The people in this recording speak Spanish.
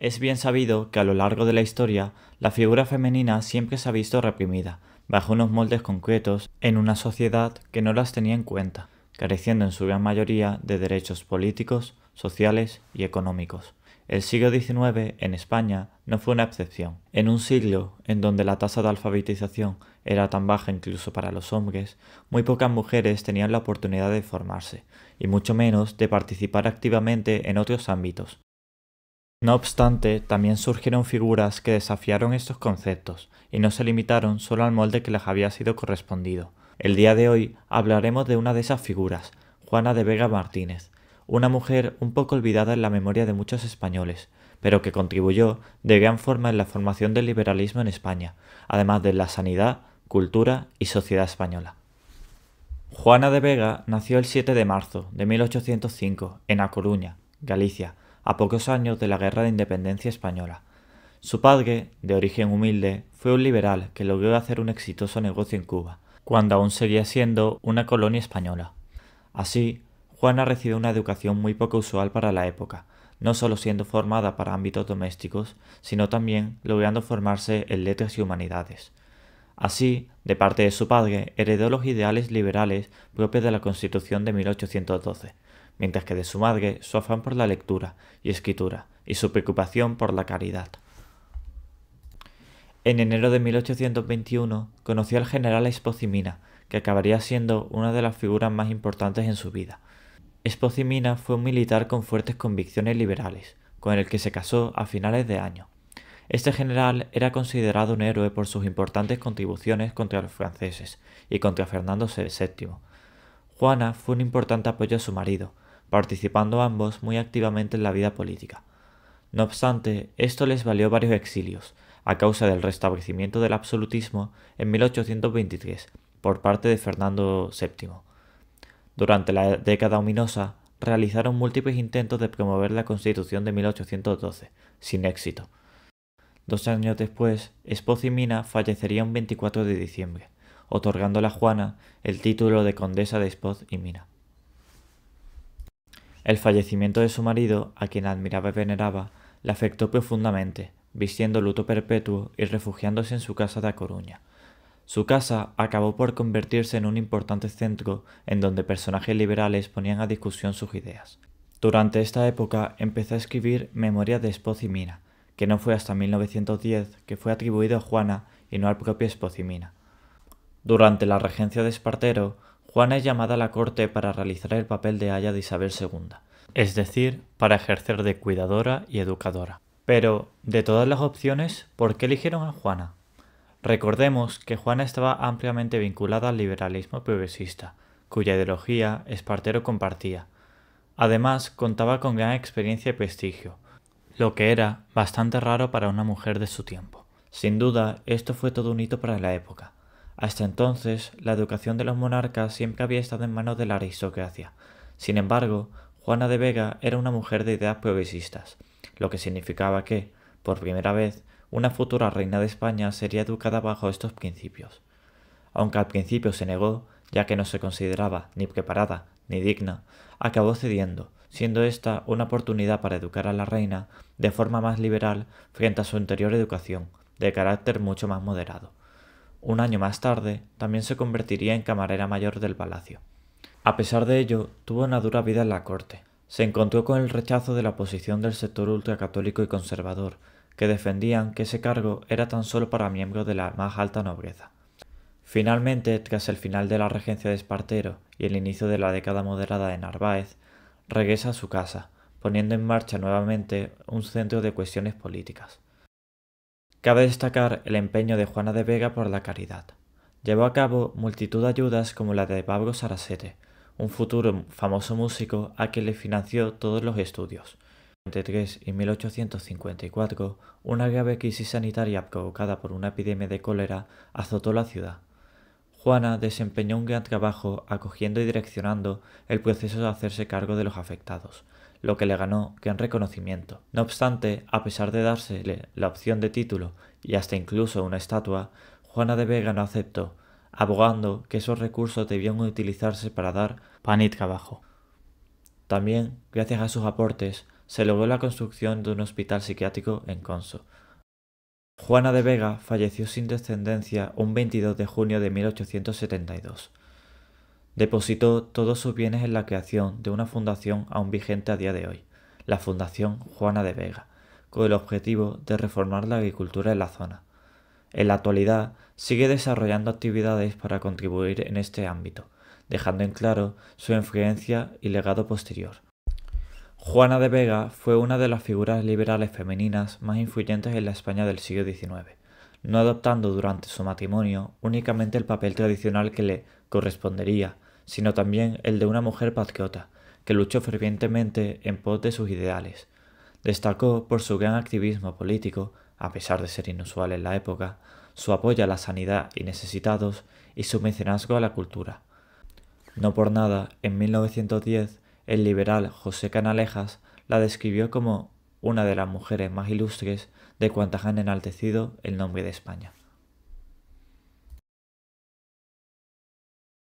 Es bien sabido que a lo largo de la historia la figura femenina siempre se ha visto reprimida, bajo unos moldes concretos, en una sociedad que no las tenía en cuenta, careciendo en su gran mayoría de derechos políticos, sociales y económicos. El siglo XIX en España no fue una excepción. En un siglo en donde la tasa de alfabetización era tan baja incluso para los hombres, muy pocas mujeres tenían la oportunidad de formarse, y mucho menos de participar activamente en otros ámbitos. No obstante, también surgieron figuras que desafiaron estos conceptos y no se limitaron solo al molde que les había sido correspondido. El día de hoy hablaremos de una de esas figuras, Juana de Vega Martínez, una mujer un poco olvidada en la memoria de muchos españoles, pero que contribuyó de gran forma en la formación del liberalismo en España, además de la sanidad, cultura y sociedad española. Juana de Vega nació el 7 de marzo de 1805 en A Coruña, Galicia, a pocos años de la Guerra de Independencia española. Su padre, de origen humilde, fue un liberal que logró hacer un exitoso negocio en Cuba, cuando aún seguía siendo una colonia española. Así, Juana recibió una educación muy poco usual para la época, no solo siendo formada para ámbitos domésticos, sino también logrando formarse en letras y humanidades. Así, de parte de su padre, heredó los ideales liberales propios de la Constitución de 1812, mientras que de su madre su afán por la lectura y escritura y su preocupación por la caridad. En enero de 1821 conoció al general Espoz y Mina, que acabaría siendo una de las figuras más importantes en su vida. Espoz y Mina fue un militar con fuertes convicciones liberales, con el que se casó a finales de año. Este general era considerado un héroe por sus importantes contribuciones contra los franceses y contra Fernando VII. Juana fue un importante apoyo a su marido, participando ambos muy activamente en la vida política. No obstante, esto les valió varios exilios, a causa del restablecimiento del absolutismo en 1823 por parte de Fernando VII. Durante la década ominosa, realizaron múltiples intentos de promover la Constitución de 1812, sin éxito. 2 años después, Espoz y Mina fallecería un 24 de diciembre, otorgándole a Juana el título de condesa de Espoz y Mina. El fallecimiento de su marido, a quien admiraba y veneraba, le afectó profundamente, vistiendo luto perpetuo y refugiándose en su casa de A Coruña. Su casa acabó por convertirse en un importante centro en donde personajes liberales ponían a discusión sus ideas. Durante esta época empezó a escribir Memorias de Espoz y Mina, que no fue hasta 1910 que fue atribuido a Juana y no al propio Espoz y Mina. Durante la regencia de Espartero, Juana es llamada a la corte para realizar el papel de aya de Isabel II, es decir, para ejercer de cuidadora y educadora. Pero, de todas las opciones, ¿por qué eligieron a Juana? Recordemos que Juana estaba ampliamente vinculada al liberalismo progresista, cuya ideología Espartero compartía. Además, contaba con gran experiencia y prestigio, lo que era bastante raro para una mujer de su tiempo. Sin duda, esto fue todo un hito para la época. Hasta entonces, la educación de los monarcas siempre había estado en manos de la aristocracia. Sin embargo, Juana de Vega era una mujer de ideas progresistas, lo que significaba que, por primera vez, una futura reina de España sería educada bajo estos principios. Aunque al principio se negó, ya que no se consideraba ni preparada ni digna, acabó cediendo, siendo esta una oportunidad para educar a la reina de forma más liberal frente a su anterior educación, de carácter mucho más moderado. Un año más tarde, también se convertiría en camarera mayor del palacio. A pesar de ello, tuvo una dura vida en la corte. Se encontró con el rechazo de la oposición del sector ultracatólico y conservador, que defendían que ese cargo era tan solo para miembros de la más alta nobleza. Finalmente, tras el final de la regencia de Espartero y el inicio de la década moderada de Narváez, regresa a su casa, poniendo en marcha nuevamente un centro de cuestiones políticas. Cabe destacar el empeño de Juana de Vega por la caridad. Llevó a cabo multitud de ayudas como la de Pablo Sarasate, un futuro famoso músico a quien le financió todos los estudios. En 1853 y 1854, una grave crisis sanitaria provocada por una epidemia de cólera azotó la ciudad. Juana desempeñó un gran trabajo acogiendo y direccionando el proceso de hacerse cargo de los afectados, lo que le ganó gran reconocimiento. No obstante, a pesar de dársele la opción de título y hasta incluso una estatua, Juana de Vega no aceptó, abogando que esos recursos debían utilizarse para dar pan y trabajo. También, gracias a sus aportes, se logró la construcción de un hospital psiquiátrico en Conso. Juana de Vega falleció sin descendencia un 22 de junio de 1872. Depositó todos sus bienes en la creación de una fundación aún vigente a día de hoy, la Fundación Juana de Vega, con el objetivo de reformar la agricultura en la zona. En la actualidad sigue desarrollando actividades para contribuir en este ámbito, dejando en claro su influencia y legado posterior. Juana de Vega fue una de las figuras liberales femeninas más influyentes en la España del siglo XIX, no adoptando durante su matrimonio únicamente el papel tradicional que le correspondería, sino también el de una mujer patriota, que luchó fervientemente en pos de sus ideales. Destacó por su gran activismo político, a pesar de ser inusual en la época, su apoyo a la sanidad y necesitados y su mecenazgo a la cultura. No por nada, en 1910, el liberal José Canalejas la describió como una de las mujeres más ilustres de cuantas han enaltecido el nombre de España.